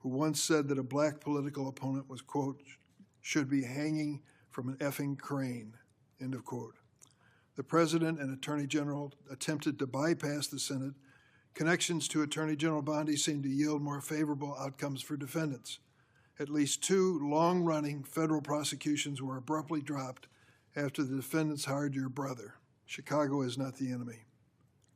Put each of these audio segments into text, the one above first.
who once said that a black political opponent was, quote, should be hanging from an effing crane, end of quote. The President and Attorney General attempted to bypass the Senate. Connections to Attorney General Bondi seemed to yield more favorable outcomes for defendants. At least 2 long-running federal prosecutions were abruptly dropped after the defendants hired your brother. Chicago is not the enemy.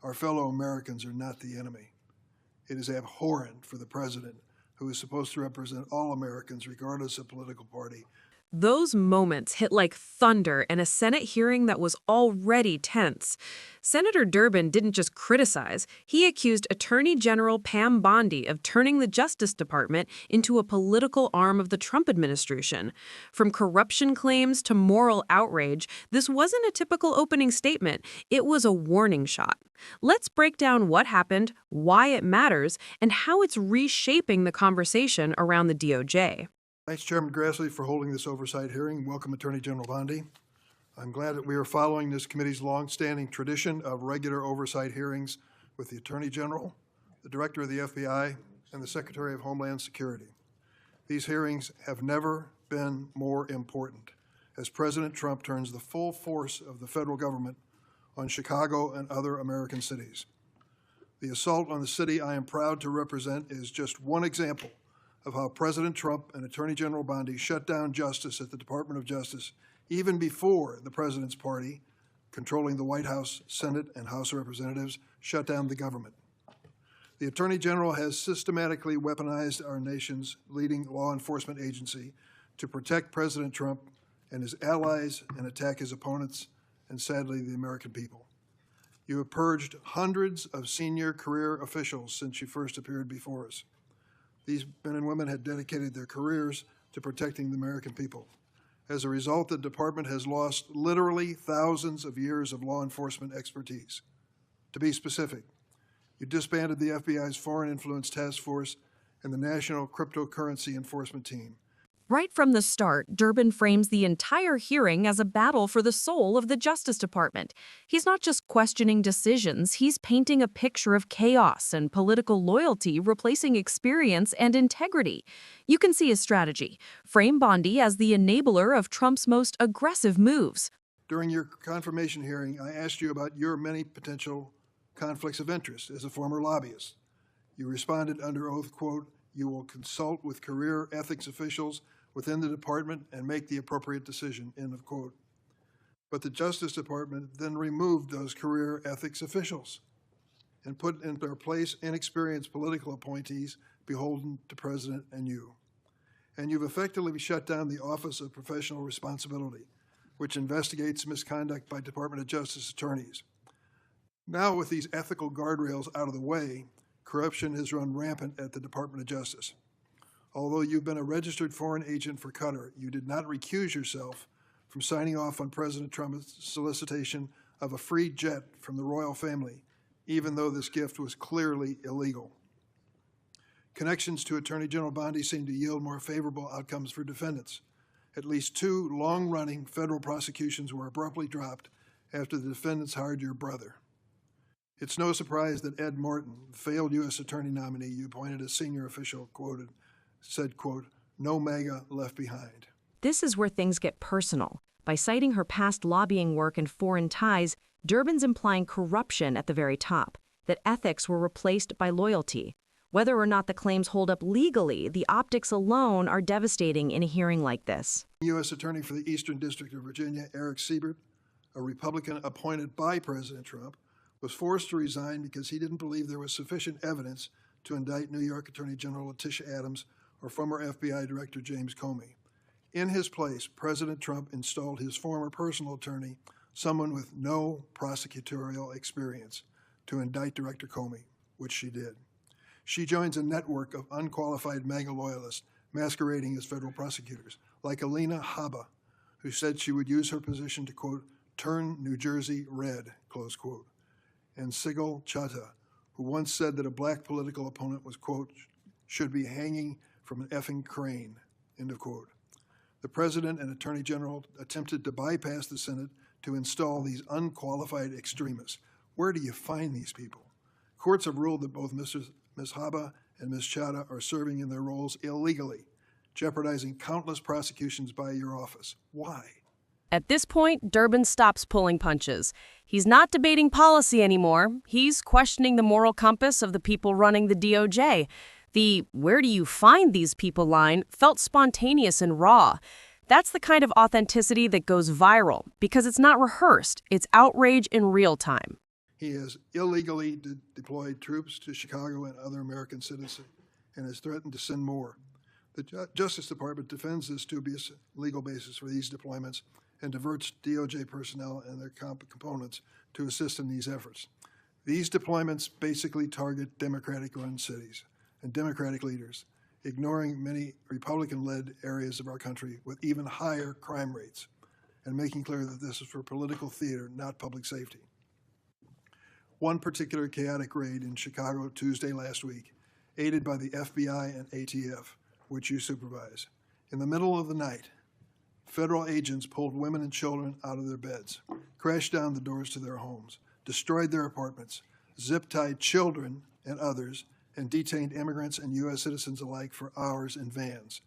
Our fellow Americans are not the enemy. It is abhorrent for the President, who is supposed to represent all Americans regardless of political party. Those moments hit like thunder in a Senate hearing that was already tense. Senator Durbin didn't just criticize, he accused Attorney General Pam Bondi of turning the Justice Department into a political arm of the Trump administration. From corruption claims to moral outrage, this wasn't a typical opening statement, it was a warning shot. Let's break down what happened, why it matters, and how it's reshaping the conversation around the DOJ. Thanks, Chairman Grassley, for holding this oversight hearing. Welcome, Attorney General Bondi. I'm glad that we are following this committee's longstanding tradition of regular oversight hearings with the Attorney General, the Director of the FBI, and the Secretary of Homeland Security. These hearings have never been more important as President Trump turns the full force of the federal government on Chicago and other American cities. The assault on the city I am proud to represent is just one example of how President Trump and Attorney General Bondi shut down justice at the Department of Justice even before the President's party, controlling the White House, Senate, and House of Representatives, shut down the government. The Attorney General has systematically weaponized our nation's leading law enforcement agency to protect President Trump and his allies and attack his opponents and, sadly, the American people. You have purged hundreds of senior career officials since you first appeared before us. These men and women had dedicated their careers to protecting the American people. As a result, the department has lost literally thousands of years of law enforcement expertise. To be specific, you disbanded the FBI's Foreign Influence Task Force and the National Cryptocurrency Enforcement Team. Right from the start, Durbin frames the entire hearing as a battle for the soul of the Justice Department. He's not just questioning decisions, he's painting a picture of chaos and political loyalty replacing experience and integrity. You can see his strategy. Frame Bondi as the enabler of Trump's most aggressive moves. During your confirmation hearing, I asked you about your many potential conflicts of interest as a former lobbyist. You responded under oath, quote, "You will consult with career ethics officials within the department and make the appropriate decision," end of quote. But the Justice Department then removed those career ethics officials and put in their place inexperienced political appointees beholden to President and you. And you've effectively shut down the Office of Professional Responsibility, which investigates misconduct by Department of Justice attorneys. Now, with these ethical guardrails out of the way, corruption has run rampant at the Department of Justice. Although you've been a registered foreign agent for Qatar, you did not recuse yourself from signing off on President Trump's solicitation of a free jet from the royal family, even though this gift was clearly illegal. Connections to Attorney General Bondi seem to yield more favorable outcomes for defendants. At least 2 long-running federal prosecutions were abruptly dropped after the defendants hired your brother. It's no surprise that Ed Morton, the failed U.S. attorney nominee you appointed as senior official, said, quote, "No MAGA left behind." This is where things get personal. By citing her past lobbying work and foreign ties, Durbin's implying corruption at the very top, that ethics were replaced by loyalty. Whether or not the claims hold up legally, the optics alone are devastating in a hearing like this. U.S. Attorney for the Eastern District of Virginia, Eric Siebert, a Republican appointed by President Trump, was forced to resign because he didn't believe there was sufficient evidence to indict New York Attorney General Letitia Adams or former FBI Director James Comey. In his place, President Trump installed his former personal attorney, someone with no prosecutorial experience, to indict Director Comey, which she did. She joins a network of unqualified MAGA loyalists masquerading as federal prosecutors, like Alina Habba, who said she would use her position to, quote, "turn New Jersey red," close quote, and Sigal Chattah, who once said that a black political opponent was, quote, "should be hanging from an effing crane," end of quote. The President and Attorney General attempted to bypass the Senate to install these unqualified extremists. Where do you find these people? Courts have ruled that both Ms. Habba and Ms. Chadha are serving in their roles illegally, jeopardizing countless prosecutions by your office. Why? At this point, Durbin stops pulling punches. He's not debating policy anymore. He's questioning the moral compass of the people running the DOJ. The "where do you find these people" line felt spontaneous and raw. That's the kind of authenticity that goes viral because it's not rehearsed. It's outrage in real time. He has illegally deployed troops to Chicago and other American citizens and has threatened to send more. The Justice Department defends this dubious legal basis for these deployments and diverts DOJ personnel and their components to assist in these efforts. These deployments basically target Democratic-run cities and Democratic leaders, ignoring many Republican-led areas of our country with even higher crime rates, and making clear that this is for political theater, not public safety. One particular chaotic raid in Chicago Tuesday last week, aided by the FBI and ATF, which you supervise. In the middle of the night, federal agents pulled women and children out of their beds, crashed down the doors to their homes, destroyed their apartments, zip-tied children and others, and detained immigrants and U.S. citizens alike for hours in vans.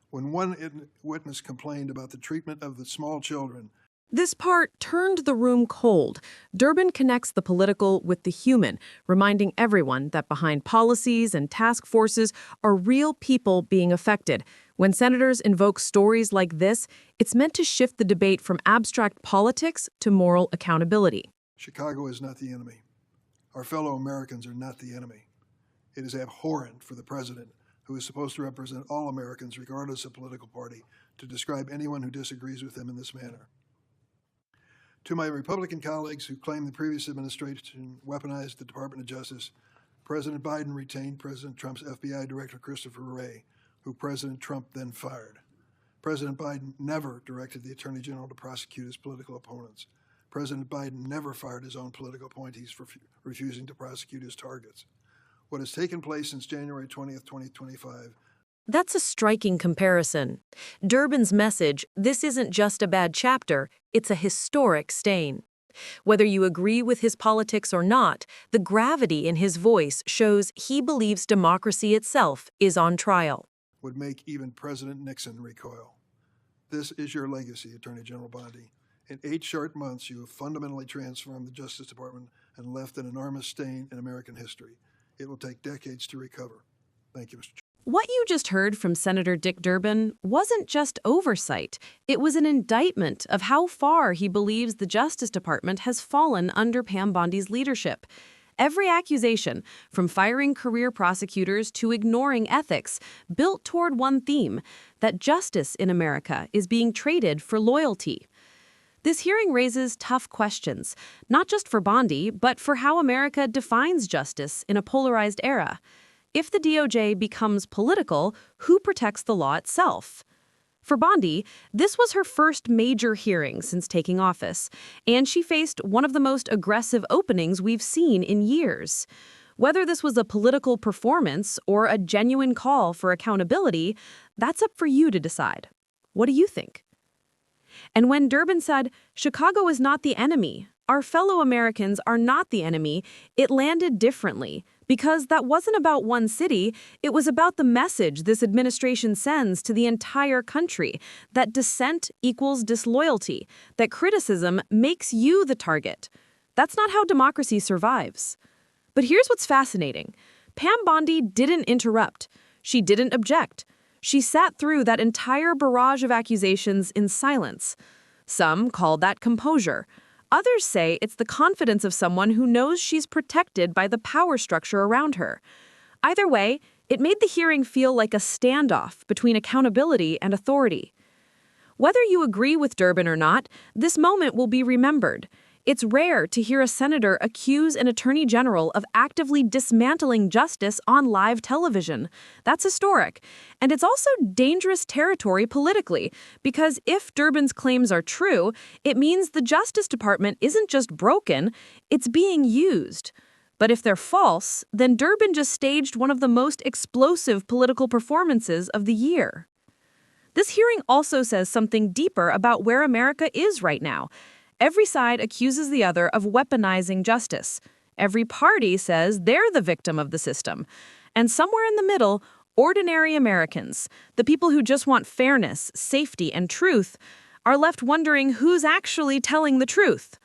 When one witness complained about the treatment of the small children, This part turned the room cold. Durbin connects the political with the human, reminding everyone that behind policies and task forces are real people being affected. When senators invoke stories like this, it's meant to shift the debate from abstract politics to moral accountability. Chicago is not the enemy. Our fellow Americans are not the enemy. It is abhorrent for the president, who is supposed to represent all Americans regardless of political party, to describe anyone who disagrees with him in this manner. To my Republican colleagues who claim the previous administration weaponized the Department of Justice, President Biden retained President Trump's FBI Director Christopher Wray, who President Trump then fired. President Biden never directed the Attorney General to prosecute his political opponents. President Biden never fired his own political appointees for refusing to prosecute his targets. What has taken place since January 20th, 2025. That's a striking comparison. Durbin's message, this isn't just a bad chapter, it's a historic stain. Whether you agree with his politics or not, the gravity in his voice shows he believes democracy itself is on trial. Would make even President Nixon recoil. This is your legacy, Attorney General Bondi. In 8 short months, you have fundamentally transformed the Justice Department and left an enormous stain in American history. It will take decades to recover. Thank you, Mr. Chairman. What you just heard from Senator Dick Durbin wasn't just oversight. It was an indictment of how far he believes the Justice Department has fallen under Pam Bondi's leadership. Every accusation, from firing career prosecutors to ignoring ethics, built toward one theme, that justice in America is being traded for loyalty. This hearing raises tough questions, not just for Bondi, but for how America defines justice in a polarized era. If the DOJ becomes political, who protects the law itself? For Bondi, this was her first major hearing since taking office, and she faced one of the most aggressive openings we've seen in years. Whether this was a political performance or a genuine call for accountability, that's up for you to decide. What do you think? And when Durbin said, Chicago is not the enemy, our fellow Americans are not the enemy, it landed differently. Because that wasn't about one city, it was about the message this administration sends to the entire country, that dissent equals disloyalty, that criticism makes you the target. That's not how democracy survives. But here's what's fascinating. Pam Bondi didn't interrupt. She didn't object. She sat through that entire barrage of accusations in silence. Some call that composure. Others say it's the confidence of someone who knows she's protected by the power structure around her. Either way, it made the hearing feel like a standoff between accountability and authority. Whether you agree with Durbin or not, this moment will be remembered. It's rare to hear a senator accuse an attorney general of actively dismantling justice on live television. That's historic. And it's also dangerous territory politically, because if Durbin's claims are true, it means the Justice Department isn't just broken, it's being used. But if they're false, then Durbin just staged one of the most explosive political performances of the year. This hearing also says something deeper about where America is right now. Every side accuses the other of weaponizing justice. Every party says they're the victim of the system. And somewhere in the middle, ordinary Americans, the people who just want fairness, safety, and truth, are left wondering who's actually telling the truth.